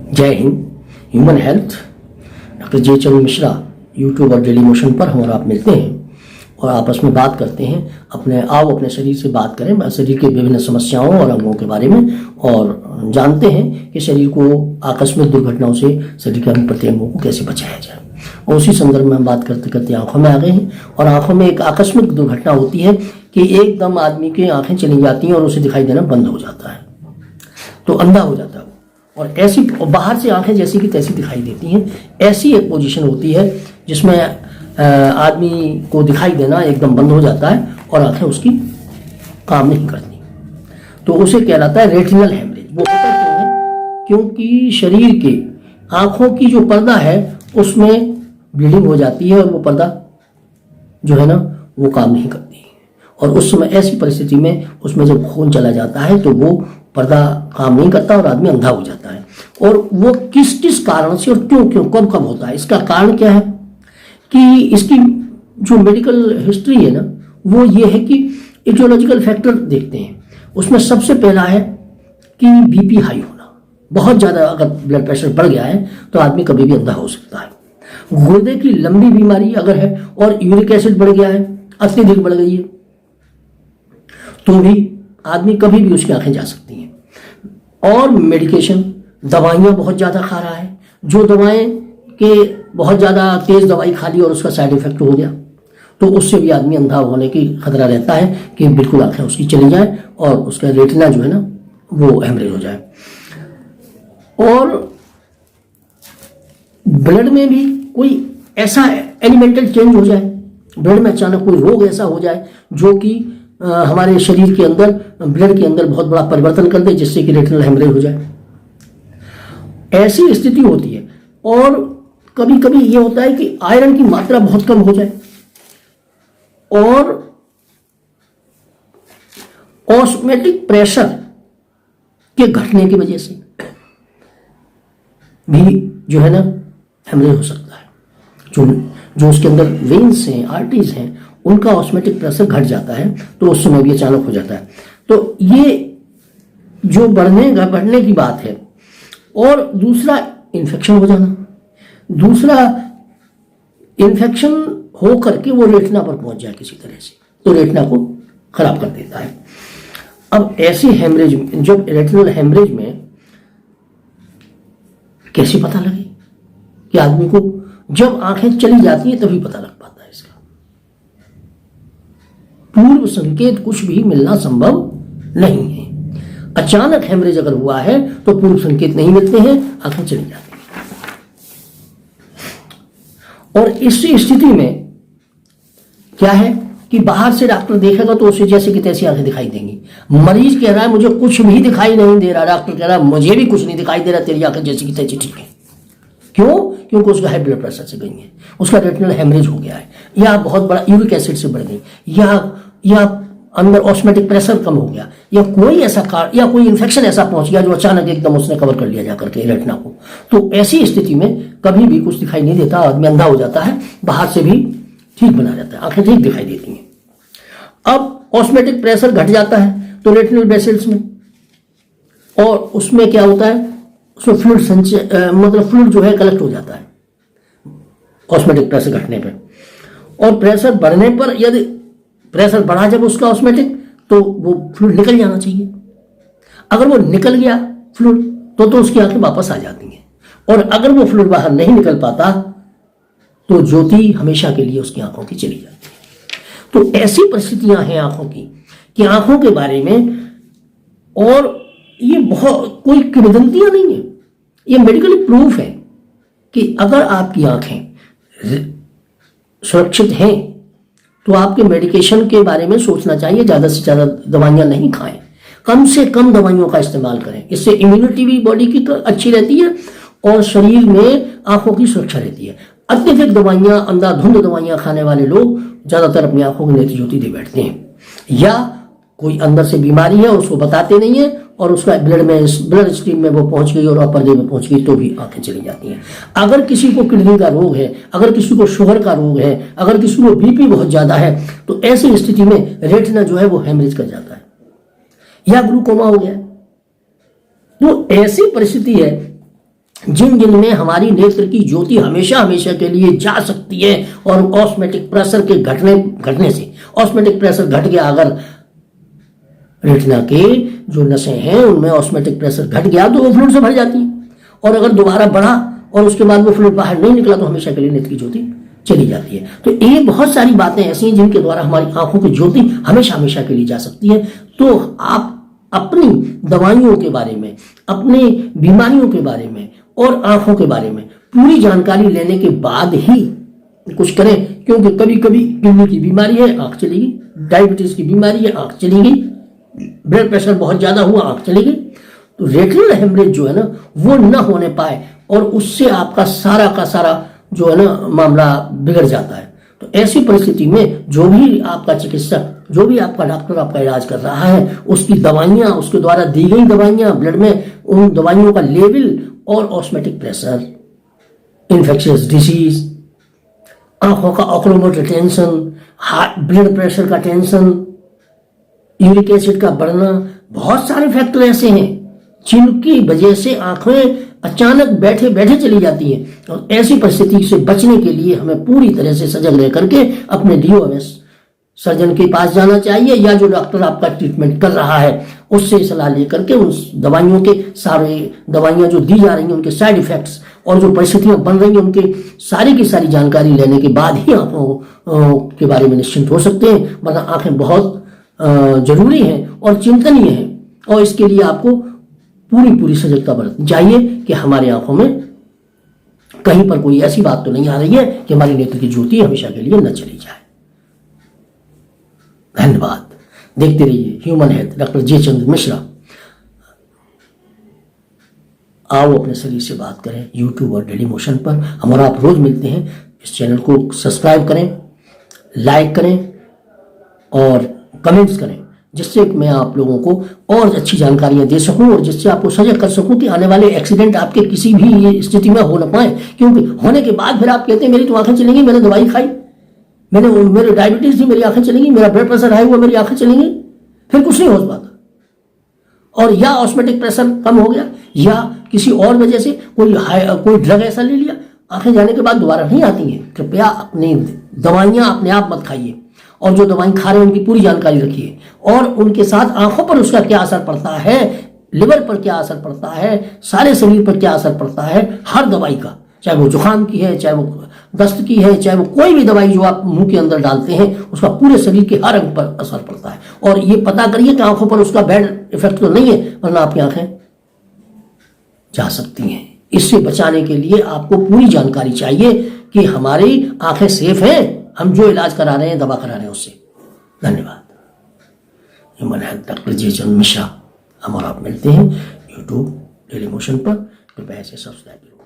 जय Hind. Human health doctor जे Chandra Mishra YouTube और daily motion पर हम और आप मिलते हैं और आपस में बात करते हैं। अपने शरीर से बात करें, शरीर के विभिन्न समस्याओं और अंगों के बारे में, और जानते हैं कि शरीर को आकस्मिक दुर्घटनाओं से शरीर के अंग प्रत्यंगों को कैसे बचाया जाए। और उसी संदर्भ में हम बात करते करते आंखों में आ गए हैं। और आंखों में एक आकस्मिक दुर्घटना होती है कि एकदम आदमी की आंखें चली जाती हैं और उसे दिखाई देना बंद हो जाता है, तो अंधा हो जाता है। और ऐसी बाहर से आंखें जैसी की तैसी दिखाई देती हैं। ऐसी एक पोजीशन होती है जिसमें आदमी को दिखाई देना एकदम बंद हो जाता है और आंखें उसकी काम नहीं करती, तो उसे कहलाता है रेटिनल हेमरेज। वो होता क्यों है? क्योंकि शरीर के आंखों की जो पर्दा है उसमें ब्लीडिंग हो जाती है और वो पर्दा जो है ना वो काम नहीं करती, और उस समय ऐसी परिस्थिति में उसमें जब खून चला जाता है तो वो पर्दा काम नहीं करता और आदमी अंधा हो जाता है। और वो किस किस कारण से और क्यों क्यों कब कब होता है, इसका कारण क्या है कि इसकी जो मेडिकल हिस्ट्री है ना वो ये है कि इटियोलॉजिकल फैक्टर देखते हैं। उसमें सबसे पहला है कि बीपी हाई होना, बहुत ज़्यादा अगर ब्लड प्रेशर बढ़ गया है तो आदमी कभी भी अंधा हो सकता है। गुर्दे की लंबी बीमारी अगर है और यूरिक एसिड बढ़ गया है, अत्यधिक बढ़ गई है, तो भी आदमी कभी भी उसकी आंखें जा सकती हैं। और मेडिकेशन, दवाइयाँ बहुत ज़्यादा खा रहा है, जो दवाएं के बहुत ज़्यादा तेज़ दवाई खा ली और उसका साइड इफेक्ट हो गया तो उससे भी आदमी अंधा होने की खतरा रहता है कि बिल्कुल आंखें उसकी चली जाए और उसका रेटिना जो है ना वो हेमरेज हो जाए। और ब्लड में भी कोई ऐसा एलिमेंटल चेंज हो जाए, ब्लड में अचानक कोई रोग ऐसा हो जाए जो कि हमारे शरीर के अंदर ब्लड के अंदर बहुत बड़ा परिवर्तन कर दे जिससे कि रेटिनल हेमरेज हो जाए, ऐसी स्थिति होती है। और कभी कभी ये होता है कि आयरन की मात्रा बहुत कम हो जाए और ऑस्मेटिक प्रेशर के घटने की वजह से भी जो है ना हेमरेज हो सकता है। जो उसके अंदर वेन्स हैं, आर्टरीज हैं, उनका ऑस्मेटिक प्रेशर घट जाता है तो उस समय भी अचानक हो जाता है। तो ये जो बढ़ने की बात है। और दूसरा इन्फेक्शन हो जाना, दूसरा इन्फेक्शन हो करके वो रेटिना पर पहुंच जाए किसी तरह से, तो रेटिना को खराब कर देता है। अब ऐसे हेमरेज, जब रेटिनल हेमरेज में कैसे पता लगे कि आदमी को जब आंखें चली जाती हैं तभी पता लग पाता है इसका। पूर्व संकेत कुछ भी मिलना संभव नहीं है। अचानक हेमरेज अगर हुआ है तो पूर्व संकेत नहीं मिलते हैं, आंखें चली जाती हैं। और इस स्थिति में क्या है कि बाहर से डॉक्टर देखेगा तो उसे जैसे कि तैसी आंखें दिखाई देंगी। मरीज कह रहा है मुझे कुछ भी दिखाई नहीं दे रहा, डॉक्टर कह रहा है मुझे भी कुछ नहीं दिखाई दे रहा, तेरी आंखें जैसी की तैसी ठीक है। क्यों? क्योंकि उसका हाई ब्लड प्रेशर से गई है, उसका रेटिनल हेमरेज हो गया है, या बहुत बड़ा यूरिक एसिड से बढ़ गई, या अंदर ऑस्मेटिक प्रेशर कम हो गया, या कोई ऐसा कारण, या कोई इन्फेक्शन ऐसा पहुंच गया जो अचानक एकदम उसने कवर कर लिया जाकर के रेटिना को। तो ऐसी स्थिति में कभी भी कुछ दिखाई नहीं देता, आदमी अंधा हो जाता है, बाहर से भी ठीक बना जाता है, आंखें ठीक दिखाई देती हैं। अब ऑस्मेटिक प्रेशर घट जाता है तो रेटिनल वेसल्स में, और उसमें क्या होता है, उसमें फ्लूइड मतलब फ्लूइड जो है कलेक्ट हो जाता है ऑस्मेटिक प्रेशर घटने पर। और प्रेशर बढ़ने पर, यदि प्रेशर बढ़ा जब उसका ऑस्मेटिक, तो वो फ्लूइड निकल जाना चाहिए। अगर वो निकल गया फ्लूइड तो उसकी आंखें वापस आ जाती हैं। और अगर वो फ्लूइड बाहर नहीं निकल पाता तो ज्योति हमेशा के लिए उसकी आंखों की चली जाती है। तो ऐसी परिस्थितियां हैं आंखों की कि आंखों के बारे में, और ये बहुत कोई किंवदंतियां नहीं है, ये मेडिकली प्रूफ है कि अगर आपकी आंखें सुरक्षित हैं तो आपके मेडिकेशन के बारे में सोचना चाहिए। ज़्यादा से ज़्यादा दवाइयाँ नहीं खाएं, कम से कम दवाइयों का इस्तेमाल करें। इससे इम्यूनिटी भी बॉडी की अच्छी रहती है और शरीर में आंखों की सुरक्षा रहती है। अत्यधिक दवाइयाँ, अंधाधुंध दवाइयाँ खाने वाले लोग ज़्यादातर अपनी आंखों को नेत्र ज्योति दे बैठते हैं, या कोई अंदर से बीमारी है उसको बताते नहीं है और उसका ब्लड स्ट्रीम में वो पहुंच गई और पर्दे में पहुंच गई तो भी आंखें चली जाती हैं। अगर किसी को किडनी का रोग है, अगर किसी को शुगर का रोग है, अगर किसी को बीपी बहुत ज़्यादा है, तो ऐसी स्थिति में रेटिना जो है वो हेमरेज कर जाता है, या ग्लूकोमा हो गया। तो ऐसी परिस्थिति है जिन जिन में हमारी नेत्र की ज्योति हमेशा हमेशा के लिए जा सकती है और ऑस्मेटिक प्रेशर के घटने से ऑस्मेटिक प्रेशर घट गया, अगर रेटिना के जो नसें हैं उनमें ऑस्मेटिक प्रेशर घट गया तो वो फ्लूइड से भर जाती है, और अगर दोबारा बढ़ा और उसके बाद वो फ्लूइड बाहर नहीं निकला तो हमेशा के लिए नेत्र की ज्योति चली जाती है। तो ये बहुत सारी बातें ऐसी हैं जिनके द्वारा हमारी आंखों की ज्योति हमेशा हमेशा के लिए जा सकती है। तो आप अपनी दवाइयों के बारे में, अपने बीमारियों के बारे में और आंखों के बारे में पूरी जानकारी लेने के बाद ही कुछ करें, क्योंकि कभी कभी किडनी की बीमारी है आंख चली गई, डायबिटीज की बीमारी है आंख चली गई, ब्लड प्रेशर बहुत ज्यादा हुआ आंख चली गई। तो रेटिनल हेमरेज जो है ना वो न होने पाए और उससे आपका सारा का सारा जो है ना मामला बिगड़ जाता है। तो ऐसी परिस्थिति में जो भी आपका चिकित्सक, जो भी आपका डॉक्टर आपका इलाज कर रहा है, उसकी दवाइयां, उसके द्वारा दी गई दवाइयां, ब्लड में उन दवाइयों का लेवल और ऑस्मेटिक प्रेशर, इन्फेक्शियस डिजीज, आंखों का ऑक्लोमोटर टेंशन, ब्लड प्रेशर का टेंशन, यूरिक एसिड का बढ़ना, बहुत सारे फैक्टर ऐसे हैं जिनकी वजह से आंखें अचानक बैठे बैठे चली जाती हैं। और ऐसी परिस्थिति से बचने के लिए हमें पूरी तरह से सजग रह करके अपने DOMS सर्जन के पास जाना चाहिए, या जो डॉक्टर आपका ट्रीटमेंट कर रहा है उससे सलाह लेकर के उन दवाइयों के सारे दवाइयां जो दी जा रही हैं उनके साइड इफेक्ट्स और जो परिस्थितियां बन रही हैं उनके सारी की सारी जानकारी लेने के बाद ही आंखों के बारे में निश्चिंत हो सकते हैं। वरना आंखें बहुत जरूरी हैं और चिंतनीय हैं, और इसके लिए आपको पूरी सजगता बरतनी चाहिए कि हमारी आंखों में कहीं पर कोई ऐसी बात तो नहीं आ रही है कि हमारी नेत्र की ज्योति हमेशा के लिए न चली जाए। धन्यवाद। देखते रहिए ह्यूमन हेल्थ, डॉक्टर जे चंद्र मिश्रा। आओ अपने शरीर से बात करें यूट्यूब और डेली मोशन पर। हम और आप रोज मिलते हैं। इस चैनल को सब्सक्राइब करें, लाइक करें और कमेंट्स करें, जिससे मैं आप लोगों को और अच्छी जानकारियां दे सकूं और जिससे आपको सजग कर सकूं कि आने वाले एक्सीडेंट आपके किसी भी स्थिति में हो न पाए। क्योंकि होने के बाद फिर आप कहते हैं मेरी तो आंखें चलेंगी, मैंने दवाई खाई, मेरे डायबिटीज थी मेरी आंखें चलेंगी, मेरा ब्लड प्रेशर हाई हुआ मेरी आंखें चलेंगी, फिर कुछ नहीं हो पाता। और या ऑस्मेटिक प्रेशर कम हो गया या किसी और वजह से कोई ड्रग ऐसा ले लिया, आंखें जाने के बाद दोबारा नहीं आती हैं। कृपया अपनी दवाइयां अपने आप मत खाइए, और जो दवाई खा रहे हैं उनकी पूरी जानकारी रखिए, और उनके साथ आंखों पर उसका क्या असर पड़ता है, लिवर पर क्या असर पड़ता है, सारे शरीर पर क्या असर पड़ता है हर दवाई का, चाहे वो जुकाम की है, चाहे वो दस्त की है, चाहे वो कोई भी दवाई जो आप मुंह के अंदर डालते हैं उसका पूरे शरीर के हर अंग पर असर पड़ता है। और ये पता करिए कि आंखों पर उसका बैड इफेक्ट तो नहीं है, वरना आपकी आंखें जा सकती हैं। इससे बचाने के लिए आपको पूरी जानकारी चाहिए कि हमारी आंखें सेफ हैं, हम जो इलाज करा रहे हैं, दवा करा रहे हैं उससे। धन्यवाद। ह्यूमन हेल्थ, डॉक्टर जे चंद्र मिश्रा। हम और आप मिलते हैं यूट्यूब डेली मोशन पर। कृपया इसे सब्सक्राइब करें।